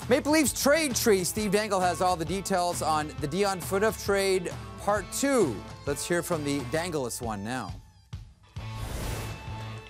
Maple Leafs trade tree. Steve Dangle has all the details on the Dion Phaneuf trade part 2. Let's hear from the Dangleless one now.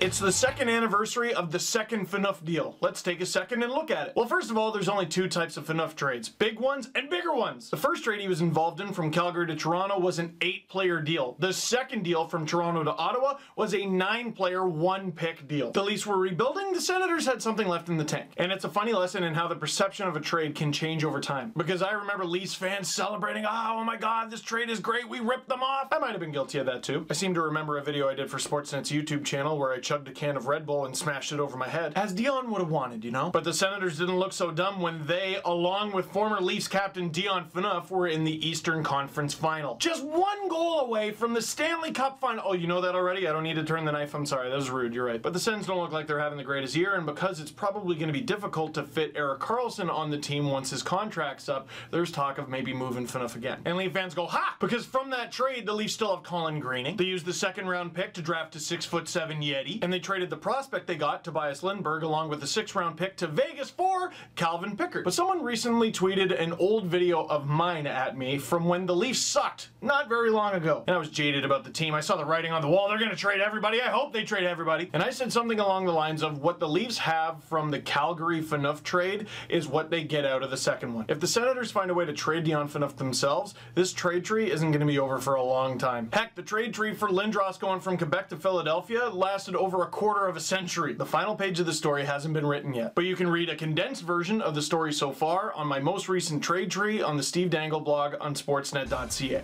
It's the second anniversary of the second Phaneuf deal. Let's take a second and look at it. Well, first of all, there's only two types of Phaneuf trades, big ones and bigger ones. The first trade he was involved in from Calgary to Toronto was an 8-player deal. The second deal from Toronto to Ottawa was a 9-player, 1-pick deal. The Leafs were rebuilding, the Senators had something left in the tank. And it's a funny lesson in how the perception of a trade can change over time. Because I remember Leafs fans celebrating, oh my god, this trade is great, we ripped them off. I might have been guilty of that too. I seem to remember a video I did for Sportsnet's YouTube channel where I chugged a can of Red Bull and smashed it over my head, as Dion would have wanted, you know? But the Senators didn't look so dumb when they, along with former Leafs captain Dion Phaneuf, were in the Eastern Conference Final. Just one goal away from the Stanley Cup Final. Oh, you know that already? I don't need to turn the knife. I'm sorry, that was rude, you're right. But the Sens don't look like they're having the greatest year, and because it's probably going to be difficult to fit Erik Karlsson on the team once his contract's up, there's talk of maybe moving Phaneuf again. And Leaf fans go, ha! Because from that trade, the Leafs still have Colin Greening. They used the second-round pick to draft a 6'7" Yeti, and they traded the prospect they got, Tobias Lindberg, along with a 6th-round pick to Vegas for Calvin Pickard. But someone recently tweeted an old video of mine at me from when the Leafs sucked not very long ago. And I was jaded about the team. I saw the writing on the wall. They're going to trade everybody. I hope they trade everybody. And I said something along the lines of what the Leafs have from the Calgary Phaneuf trade is what they get out of the second one. If the Senators find a way to trade Dion Phaneuf themselves, this trade tree isn't going to be over for a long time. Heck, the trade tree for Lindros going from Quebec to Philadelphia lasted over a quarter of a century. The final page of the story hasn't been written yet, but you can read a condensed version of the story so far on my most recent trade tree on the Steve Dangle blog on sportsnet.ca.